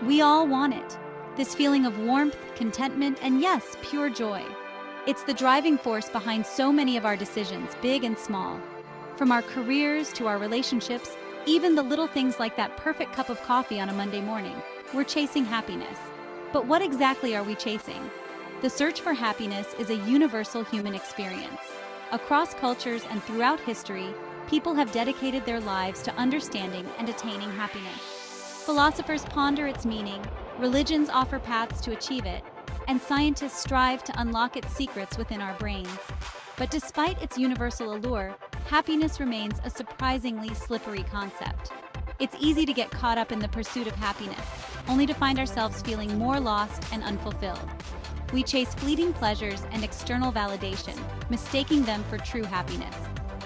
We all want it. This feeling of warmth, contentment, and yes, pure joy. It's the driving force behind so many of our decisions, big and small. From our careers to our relationships, even the little things like that perfect cup of coffee on a Monday morning, we're chasing happiness. But what exactly are we chasing? The search for happiness is a universal human experience. Across cultures and throughout history, people have dedicated their lives to understanding and attaining happiness. Philosophers ponder its meaning, religions offer paths to achieve it, and scientists strive to unlock its secrets within our brains. But despite its universal allure, happiness remains a surprisingly slippery concept. It's easy to get caught up in the pursuit of happiness, only to find ourselves feeling more lost and unfulfilled. We chase fleeting pleasures and external validation, mistaking them for true happiness.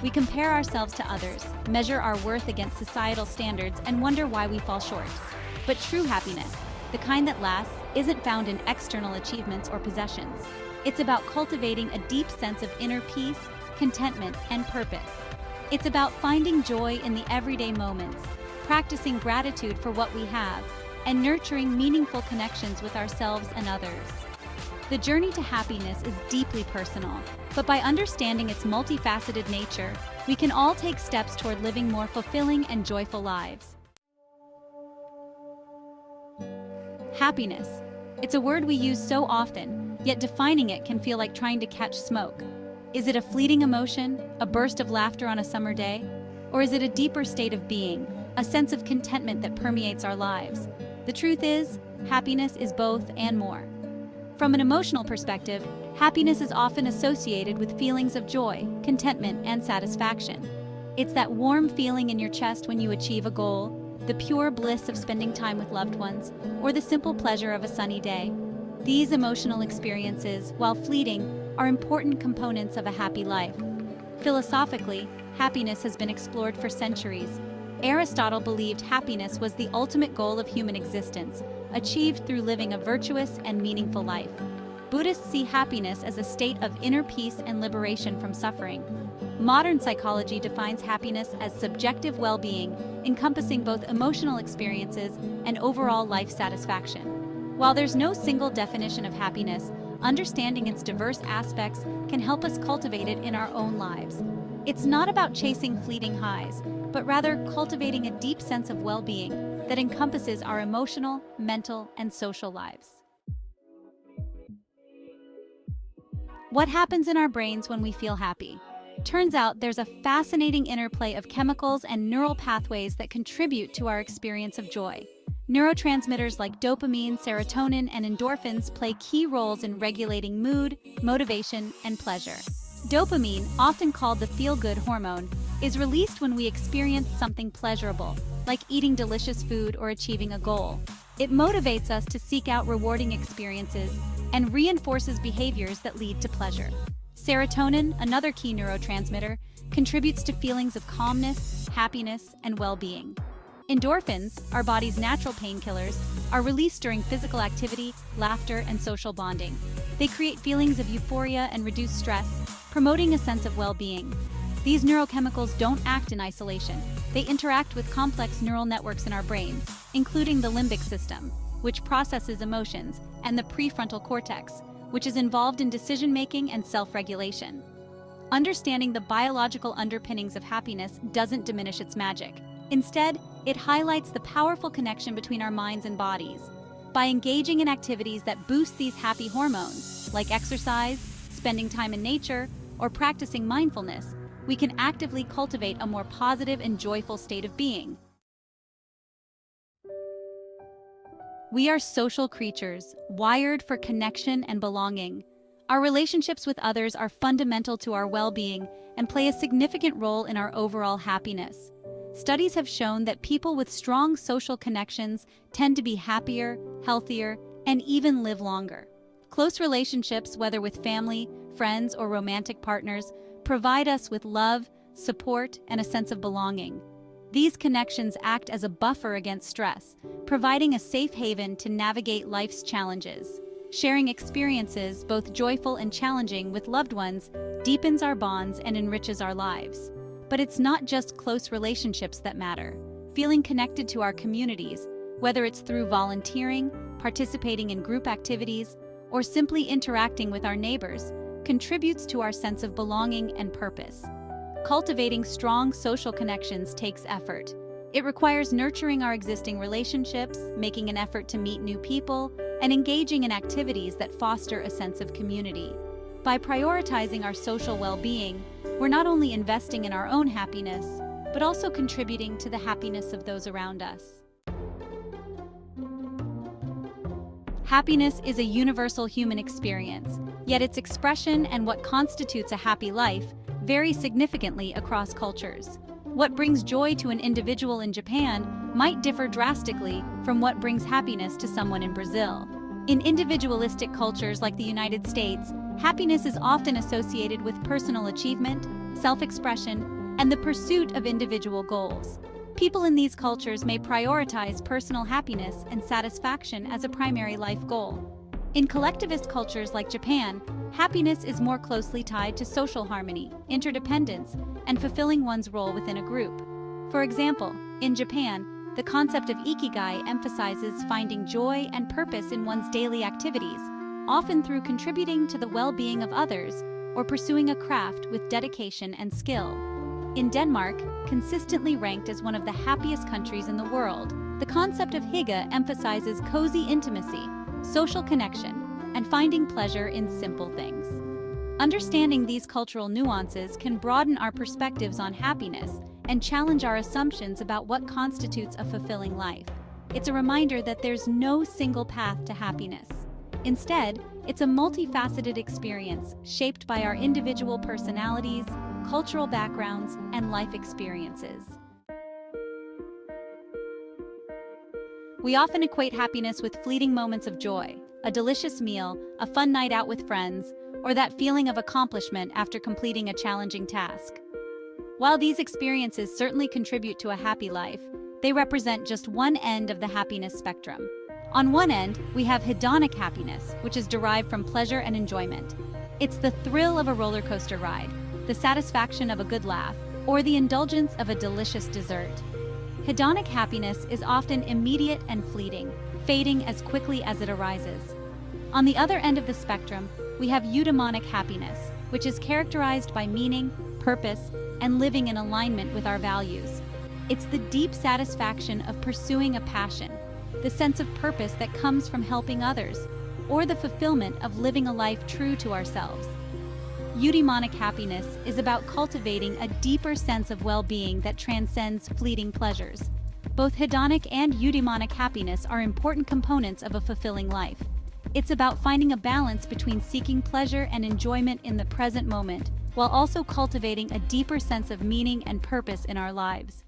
We compare ourselves to others, measure our worth against societal standards, and wonder why we fall short. But true happiness, the kind that lasts, isn't found in external achievements or possessions. It's about cultivating a deep sense of inner peace, contentment, and purpose. It's about finding joy in the everyday moments, practicing gratitude for what we have, and nurturing meaningful connections with ourselves and others. The journey to happiness is deeply personal, but by understanding its multifaceted nature, we can all take steps toward living more fulfilling and joyful lives. Happiness. It's a word we use so often, yet defining it can feel like trying to catch smoke. Is it a fleeting emotion, a burst of laughter on a summer day? Or is it a deeper state of being, a sense of contentment that permeates our lives? The truth is, happiness is both and more. From an emotional perspective, happiness is often associated with feelings of joy, contentment, and satisfaction. It's that warm feeling in your chest when you achieve a goal, the pure bliss of spending time with loved ones, or the simple pleasure of a sunny day. These emotional experiences, while fleeting, are important components of a happy life. Philosophically, happiness has been explored for centuries. Aristotle believed happiness was the ultimate goal of human existence, achieved through living a virtuous and meaningful life. Buddhists see happiness as a state of inner peace and liberation from suffering. Modern psychology defines happiness as subjective well-being, encompassing both emotional experiences and overall life satisfaction. While there's no single definition of happiness, understanding its diverse aspects can help us cultivate it in our own lives. It's not about chasing fleeting highs, but rather cultivating a deep sense of well-being that encompasses our emotional, mental, and social lives. What happens in our brains when we feel happy? Turns out there's a fascinating interplay of chemicals and neural pathways that contribute to our experience of joy. Neurotransmitters like dopamine, serotonin, and endorphins play key roles in regulating mood, motivation, and pleasure. Dopamine, often called the feel-good hormone, is released when we experience something pleasurable, like eating delicious food or achieving a goal. It motivates us to seek out rewarding experiences and reinforces behaviors that lead to pleasure. Serotonin, another key neurotransmitter, contributes to feelings of calmness, happiness, and well-being. Endorphins, our body's natural painkillers, are released during physical activity, laughter, and social bonding. They create feelings of euphoria and reduce stress, promoting a sense of well-being. These neurochemicals don't act in isolation. They interact with complex neural networks in our brains, including the limbic system, which processes emotions, and the prefrontal cortex, which is involved in decision-making and self-regulation. Understanding the biological underpinnings of happiness doesn't diminish its magic. Instead, it highlights the powerful connection between our minds and bodies. By engaging in activities that boost these happy hormones, like exercise, spending time in nature, or practicing mindfulness, we can actively cultivate a more positive and joyful state of being. We are social creatures, wired for connection and belonging. Our relationships with others are fundamental to our well-being and play a significant role in our overall happiness. Studies have shown that people with strong social connections tend to be happier, healthier, and even live longer. Close relationships, whether with family, friends, or romantic partners, provide us with love, support, and a sense of belonging. These connections act as a buffer against stress, providing a safe haven to navigate life's challenges. Sharing experiences, both joyful and challenging, with loved ones deepens our bonds and enriches our lives. But it's not just close relationships that matter. Feeling connected to our communities, Whether it's through volunteering, participating in group activities, or simply interacting with our neighbors, contributes to our sense of belonging and purpose. Cultivating strong social connections takes effort. It requires nurturing our existing relationships, making an effort to meet new people, and engaging in activities that foster a sense of community. By prioritizing our social well-being, we're not only investing in our own happiness, but also contributing to the happiness of those around us. Happiness is a universal human experience, yet its expression and what constitutes a happy life vary significantly across cultures. What brings joy to an individual in Japan might differ drastically from what brings happiness to someone in Brazil. In individualistic cultures like the United States, happiness is often associated with personal achievement, self-expression, and the pursuit of individual goals. People in these cultures may prioritize personal happiness and satisfaction as a primary life goal. In collectivist cultures like Japan, happiness is more closely tied to social harmony, interdependence, and fulfilling one's role within a group. For example, in Japan, the concept of ikigai emphasizes finding joy and purpose in one's daily activities, often through contributing to the well-being of others or pursuing a craft with dedication and skill. In Denmark, consistently ranked as one of the happiest countries in the world, the concept of hygge emphasizes cozy intimacy, social connection, and finding pleasure in simple things. Understanding these cultural nuances can broaden our perspectives on happiness and challenge our assumptions about what constitutes a fulfilling life. It's a reminder that there's no single path to happiness. Instead, it's a multifaceted experience shaped by our individual personalities, cultural backgrounds, and life experiences. We often equate happiness with fleeting moments of joy, a delicious meal, a fun night out with friends, or that feeling of accomplishment after completing a challenging task. While these experiences certainly contribute to a happy life, they represent just one end of the happiness spectrum. On one end, we have hedonic happiness, which is derived from pleasure and enjoyment. It's the thrill of a roller coaster ride, the satisfaction of a good laugh, or the indulgence of a delicious dessert. Hedonic happiness is often immediate and fleeting, fading as quickly as it arises. On the other end of the spectrum, we have eudaimonic happiness, which is characterized by meaning, purpose, and living in alignment with our values. It's the deep satisfaction of pursuing a passion, the sense of purpose that comes from helping others, or the fulfillment of living a life true to ourselves. Eudaimonic happiness is about cultivating a deeper sense of well-being that transcends fleeting pleasures. Both hedonic and eudaimonic happiness are important components of a fulfilling life. It's about finding a balance between seeking pleasure and enjoyment in the present moment, while also cultivating a deeper sense of meaning and purpose in our lives.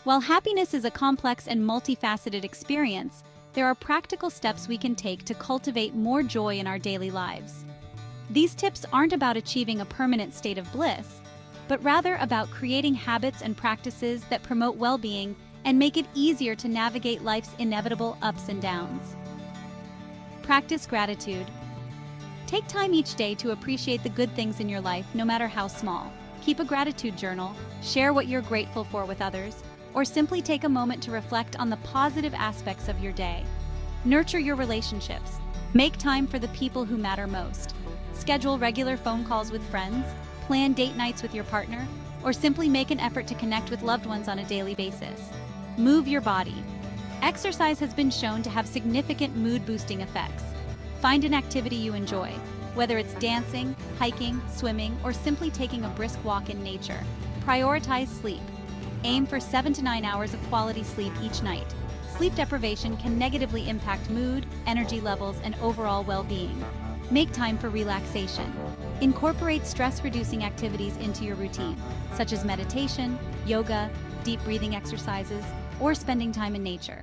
While happiness is a complex and multifaceted experience, there are practical steps we can take to cultivate more joy in our daily lives. These tips aren't about achieving a permanent state of bliss, but rather about creating habits and practices that promote well-being and make it easier to navigate life's inevitable ups and downs. Practice gratitude. Take time each day to appreciate the good things in your life, no matter how small. Keep a gratitude journal, share what you're grateful for with others, or simply take a moment to reflect on the positive aspects of your day. Nurture your relationships. Make time for the people who matter most. Schedule regular phone calls with friends, plan date nights with your partner, or simply make an effort to connect with loved ones on a daily basis. Move your body. Exercise has been shown to have significant mood-boosting effects. Find an activity you enjoy, whether it's dancing, hiking, swimming, or simply taking a brisk walk in nature. Prioritize sleep. Aim for 7 to 9 hours of quality sleep each night. Sleep deprivation can negatively impact mood, energy levels, and overall well-being. Make time for relaxation. Incorporate stress-reducing activities into your routine, such as meditation, yoga, deep breathing exercises, or spending time in nature.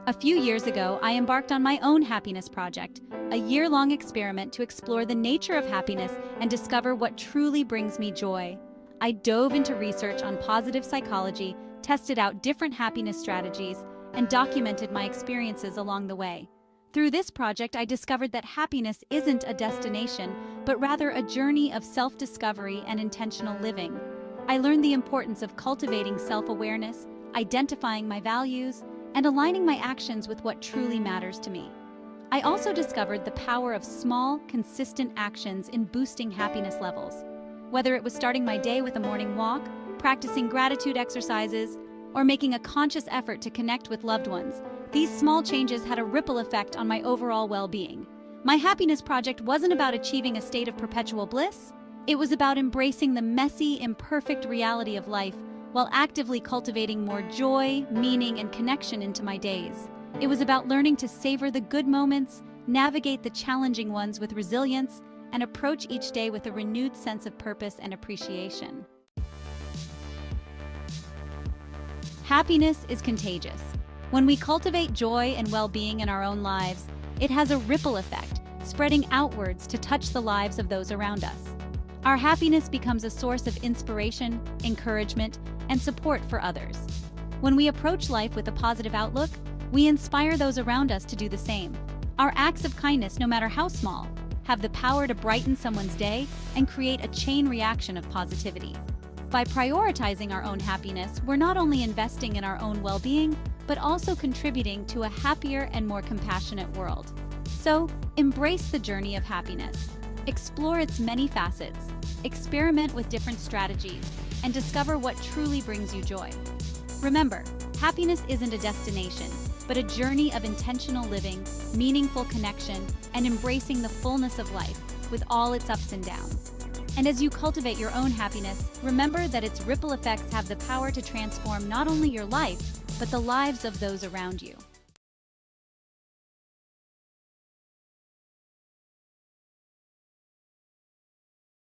A few years ago, I embarked on my own happiness project, a year-long experiment to explore the nature of happiness and discover what truly brings me joy. I dove into research on positive psychology, tested out different happiness strategies, and documented my experiences along the way. Through this project, I discovered that happiness isn't a destination, but rather a journey of self-discovery and intentional living. I learned the importance of cultivating self-awareness, identifying my values, and aligning my actions with what truly matters to me. I also discovered the power of small, consistent actions in boosting happiness levels. Whether it was starting my day with a morning walk, practicing gratitude exercises, or making a conscious effort to connect with loved ones, these small changes had a ripple effect on my overall well-being. My happiness project wasn't about achieving a state of perpetual bliss. It was about embracing the messy, imperfect reality of life while actively cultivating more joy, meaning, and connection into my days. It was about learning to savor the good moments, navigate the challenging ones with resilience, and approach each day with a renewed sense of purpose and appreciation. Happiness is contagious. When we cultivate joy and well-being in our own lives, it has a ripple effect, spreading outwards to touch the lives of those around us. Our happiness becomes a source of inspiration, encouragement, and support for others. When we approach life with a positive outlook, we inspire those around us to do the same. Our acts of kindness, no matter how small, have the power to brighten someone's day and create a chain reaction of positivity. By prioritizing our own happiness, we're not only investing in our own well-being, but also contributing to a happier and more compassionate world. So, embrace the journey of happiness. Explore its many facets, experiment with different strategies, and discover what truly brings you joy. Remember, happiness isn't a destination, but a journey of intentional living, meaningful connection, and embracing the fullness of life with all its ups and downs. And as you cultivate your own happiness, remember that its ripple effects have the power to transform not only your life, but the lives of those around you.